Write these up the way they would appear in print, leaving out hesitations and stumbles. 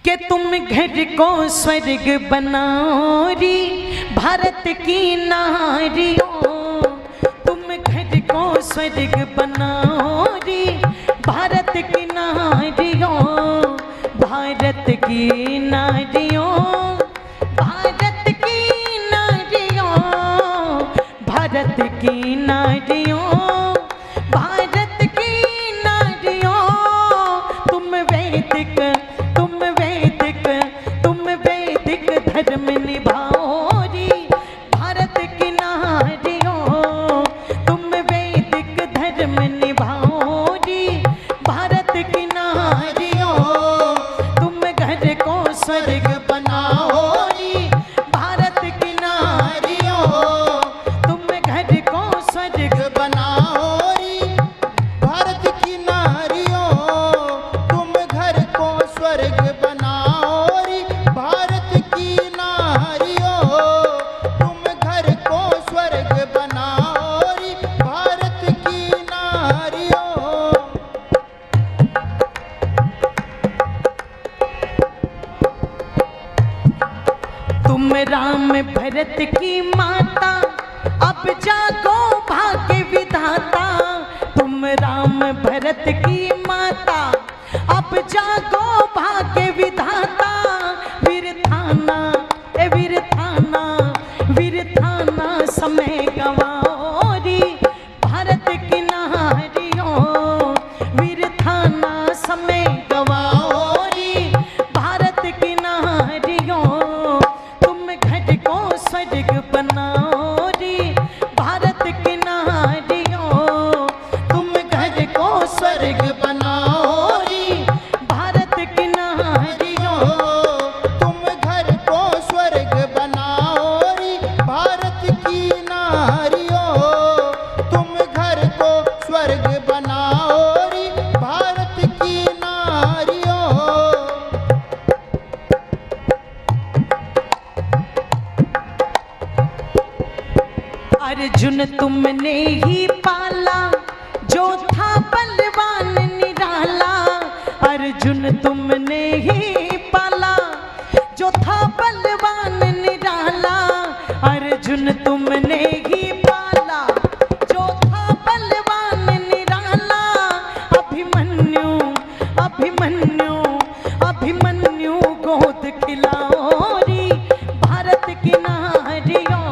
कि तुम घर को स्वर्ग बनाओ री भारत की नारियों, तुम घर को स्वर्ग बनाओ री भारत की नारियों, भारत की नारियों, भारत की नारियों, भारत की नारियों, भारत की नारियों, तुम वैदिक धर्म निभाओ री भारत की नारियों, तुम वैदिक धर्म निभाओ री भारत की नारियों, तुम घर को स्वर्ग बनाओ री भारत की नारियों, तुम घर को स्वर्ग बनाओ री भारत की नारियों, तुम घर को स्वर्ग बनाओ री भारत की नारियों, तुम घर को स्वर्ग बनाओ री भारत की नारियों। तुम राम भरत की माता अब जागो भाग्य विधाता, तुम राम भरत की माता अब जागो भाग्य विधाता, वीर थाना ए वीर थाना, वीर थाना समय गवाओ री भारत की नारियों, वीर थाना समय गवाओ री भारत की नारियों, तुम घर को स्वर्ग बनाओ री भारत की नारियों, तुम घर को स्वर्ग बनाओ री भारत की नारियों, तुम घर को स्वर्ग बनाओ री भारत की नारियों, तुम घर को स्वर्ग बनाओ री भारत की नारियों। अर्जुन तुमने ही पाला जो था बलवान निराला, अर्जुन तुमने ही पाला जो था बलवान निराला, अर्जुन तुमने ही पाला जो था बलवान निराला, अभिमन्यु अभिमन्यु अभिमन्यु गोद खिलाओ री भारत की नारियों,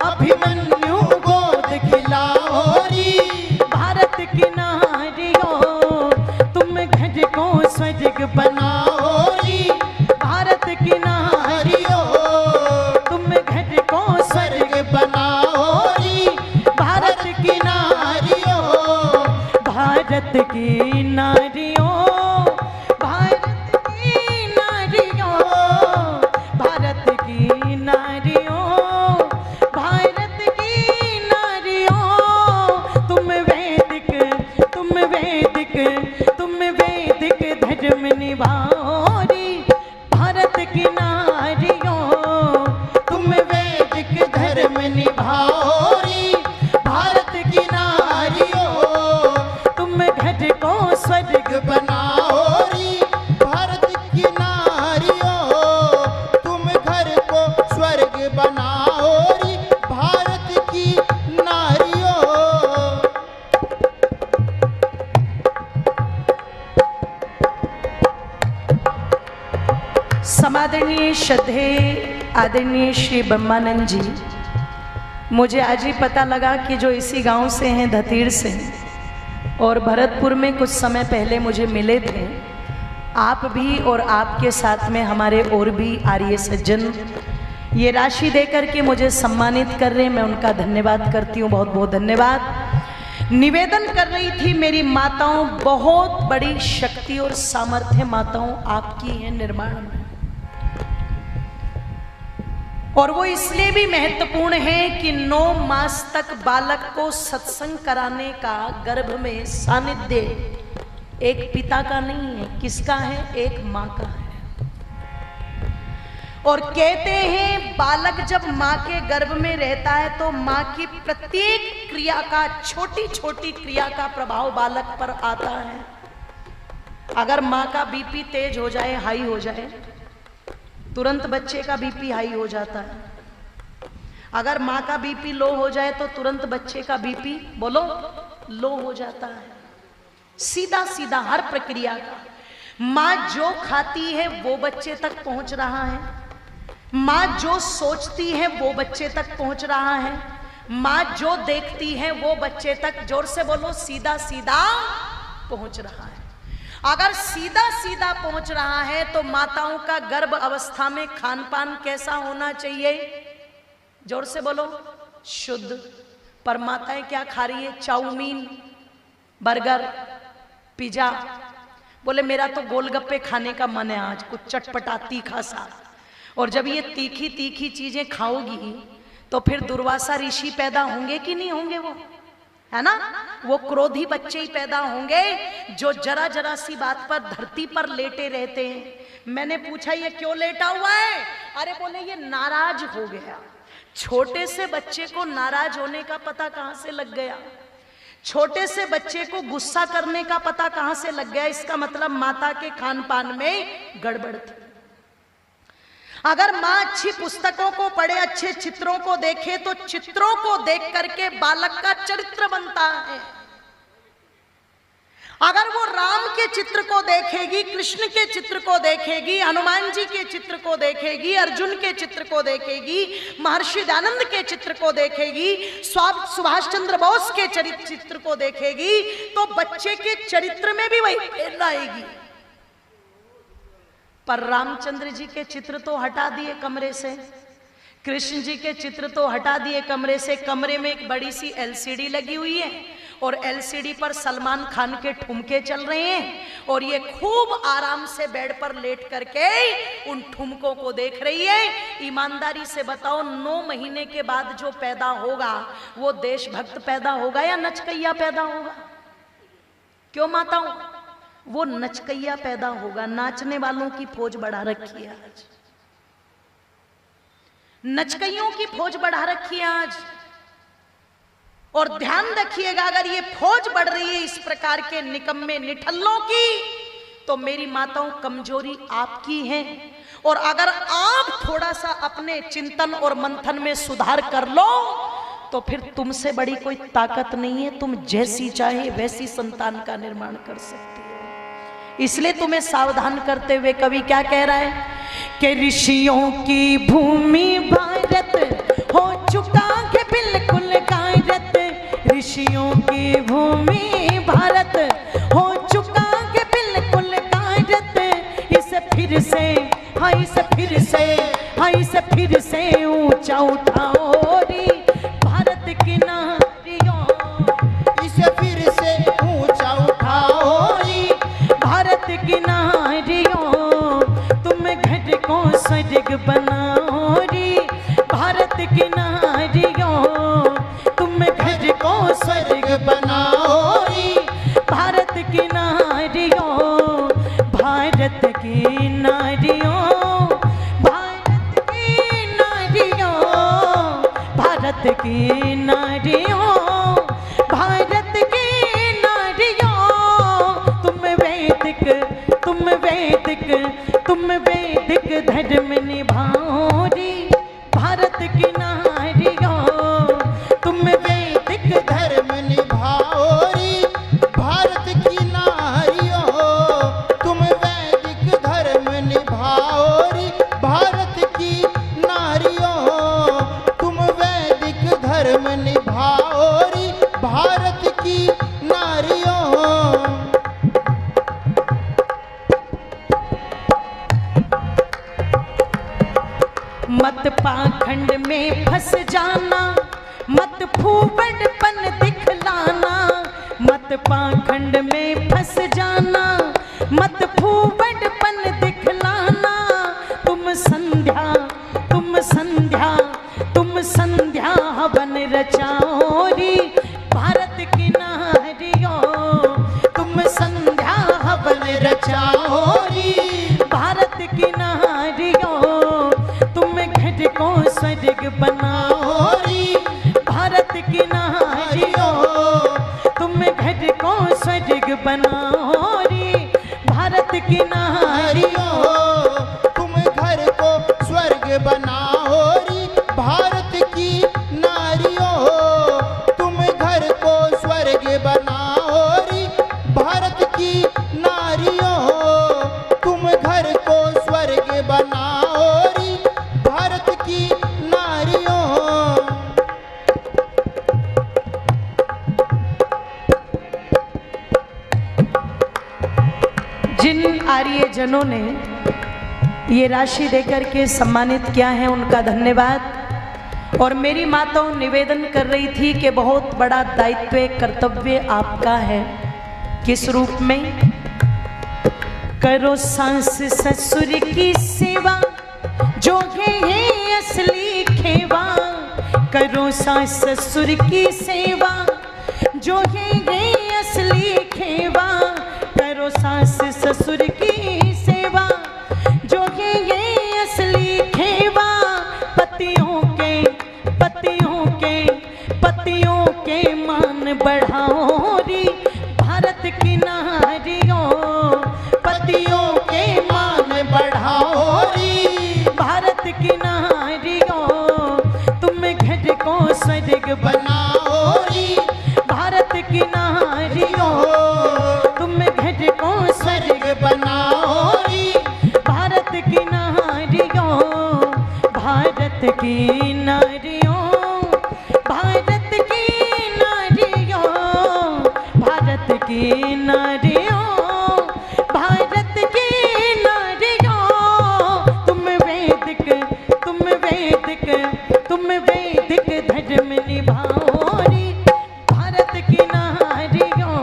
अभिमन्यु गोद खिलाओ री भारत की नारियों, तुम घर को स्वर्ग बनाओ री भारत की नारियों, तुम घर को स्वर्ग बनाओ री भारत की नारियों, भारत की नारियों, भारत की नारियों, भारत की नारियों, भारत की नारियों, तुम वैदिक तुम वैदिक तुम वैदिक धर्म निभाओ री भारत की नारियों, तुम वैदिक धर्म निभाओ री भारत की नारियों, तुम घर को स्वर्ग बनाओ री भारत की नारियों, तुम घर को स्वर्ग बनाओ री भारत की नारियों। समादरणीय श्रद्धेय आदरणीय श्री ब्रह्मानंद जी, मुझे आज ही पता लगा कि जो इसी गांव से हैं, धतीर से, और भरतपुर में कुछ समय पहले मुझे मिले थे। आप भी और आपके साथ में हमारे और भी आर्य सज्जन ये राशि देकर के मुझे सम्मानित कर रहे हैं, मैं उनका धन्यवाद करती हूँ, बहुत बहुत धन्यवाद। निवेदन कर रही थी मेरी माताओं, बहुत बड़ी शक्ति और सामर्थ्य माताओं आपकी है निर्माण में, और वो इसलिए भी महत्वपूर्ण है कि 9 मास तक बालक को सत्संग कराने का गर्भ में सानिध्य एक पिता का नहीं है, किसका है? एक माँ का है। और कहते हैं बालक जब माँ के गर्भ में रहता है तो माँ की प्रत्येक क्रिया का, छोटी छोटी क्रिया का प्रभाव बालक पर आता है। अगर माँ का बीपी तेज हो जाए, हाई हो जाए, तुरंत बच्चे का बीपी हाई हो जाता है। अगर माँ का बीपी लो हो जाए तो तुरंत बच्चे का बीपी बोलो लो हो जाता है। सीधा सीधा हर प्रक्रिया का। माँ जो खाती है वो बच्चे तक पहुंच रहा है, माँ जो सोचती है वो बच्चे तक पहुंच रहा है, माँ जो देखती है वो बच्चे तक, जोर से बोलो, सीधा सीधा पहुंच रहा है। अगर सीधा सीधा पहुंच रहा है तो माताओं का गर्भ अवस्था में खान पान कैसा होना चाहिए? जोर से बोलो, शुद्ध। पर माताएं क्या खा रही है? Chow mein, burger, pizza. बोले मेरा तो गोलगप्पे खाने का मन है आज, कुछ चटपटा तीखा सा। और जब ये तीखी तीखी चीजें खाओगी तो फिर दुर्वासा ऋषि पैदा होंगे कि नहीं होंगे? वो है ना, वो क्रोधी बच्चे ही पैदा होंगे जो जरा जरा सी बात पर धरती पर लेटे रहते हैं। मैंने पूछा ये क्यों लेटा हुआ है? अरे बोले ये नाराज हो गया। छोटे से बच्चे को नाराज होने का पता कहां से लग गया? छोटे से बच्चे को गुस्सा करने का पता कहां से लग गया? इसका मतलब माता के खान पान में गड़बड़ थी। अगर माँ अच्छी पुस्तकों को पढ़े, अच्छे चित्रों को देखे, तो चित्रों को देख करके बालक का चरित्र बनता है। अगर वो राम के चित्र को देखेगी, कृष्ण के चित्र को देखेगी, हनुमान जी के चित्र को देखेगी, अर्जुन के चित्र को देखेगी, महर्षि दयानंद के चित्र को देखेगी, सुभाष चंद्र बोस के चित्र को देखेगी, तो बच्चे के चरित्र में भी वही प्रेरणा आएगी। पर रामचंद्र जी के चित्र तो हटा दिए कमरे से, कृष्ण जी के चित्र तो हटा दिए कमरे से। कमरे में एक बड़ी सी एलसीडी लगी हुई है और एलसीडी पर सलमान खान के ठुमके चल रहे हैं और ये खूब आराम से बेड पर लेट करके उन ठुमकों को देख रही है। ईमानदारी से बताओ, 9 महीने के बाद जो पैदा होगा वो देशभक्त पैदा होगा या नचकैया पैदा होगा? क्यों माताओं? वो नचकैया पैदा होगा। नाचने वालों की फौज बढ़ा रखी है आज, नचकैयों की फौज बढ़ा रखी है आज। और ध्यान रखिएगा, अगर ये फौज बढ़ रही है इस प्रकार के निकम्मे निठल्लों की, तो मेरी माताओं कमजोरी आपकी है। और अगर आप थोड़ा सा अपने चिंतन और मंथन में सुधार कर लो तो फिर तुमसे बड़ी कोई ताकत नहीं है। तुम जैसी चाहे वैसी संतान का निर्माण कर सकती हो। इसलिए तुम्हें सावधान करते हुए कवि क्या कह रहा है कि ऋषियों की भूमि भारत हो चुका है बिल्कुल गायरत। ऋषियों की भूमि भारत हो चुका है बिल्कुल गायरत। इसे फिर से, हाँ इसे फिर से, हाँ इसे फिर से ऊंचा उठाओ रे भारत की नारियों। इसे फिर से ऊंचा उठाओ रे भारत की नारियों। तुम घर को स्वर्ग बनाओ रे भारत की नारियों। तुम घर को स्वर्ग बनाओ रे भारत की नारियों। भारत की नारियों, भारत की नारियों, भारत की नारियों, भारत की नारियों। तुम वैदिक, तुम वैदिक, तुम वैदिक धर्म निभाओ रे भारत की नारियों। तुम वैदिक धर्म निभाओ रे भारत की नारियों। तुम वैदिक धर्म निभाओ रे भारत की नारियों। तुम वैदिक धर्म निभाओ रे भारत की नारियों। मत पाखंड में फंस जाना, मत फूबड़पन दिखलाना। मत पाखंड में फंस जाना, मत फूबड़पन दिखलाना। तुम संध्या, तुम संध्या, तुम संध्या हवन रचाओ रे भारत की नारियों। तुम संध्या हवन रचाओ रे भारत की नारियों। तुम घर को स्वर्ग बनाओ रे भारत की नारियों। तुम घर को स्वर्ग बनाओ रे भारत जनों ने ये राशि देकर के सम्मानित किया है, उनका धन्यवाद। और मेरी माताओं निवेदन कर रही थी कि बहुत बड़ा दायित्व कर्तव्य आपका है। किस रूप में? करो सास ससुर की सेवा, जो है ये असली खेवा। करो सास ससुर की सेवा, जो है ये असली खेवा। करो सास ससुर की सेवा, जो है ये असली खेवा। पतियों के पतियों के पतियों के मान बढ़ाओ री भारत की नारियों। पतियों के मान बढ़ाओ री भारत की नारियों, तुम घर को स्वर्ग बनाओ री भारत की नारियों, तुम घर को स्वर्ग बनाओ री भारत की नारियों। भारत की नारियों, भारत की नारियों, भारत की नारियों, भारत की नारियों। तुम वैदिक तुम वैदिक तुम वैदिक धर्म निभाओ री भारत की नारियों।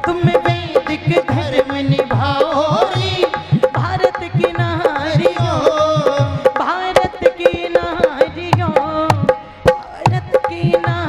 तुम वैदिक धर्म निभाओ री भारत की नारियों, भारत की नारियों, भारत की नारियों।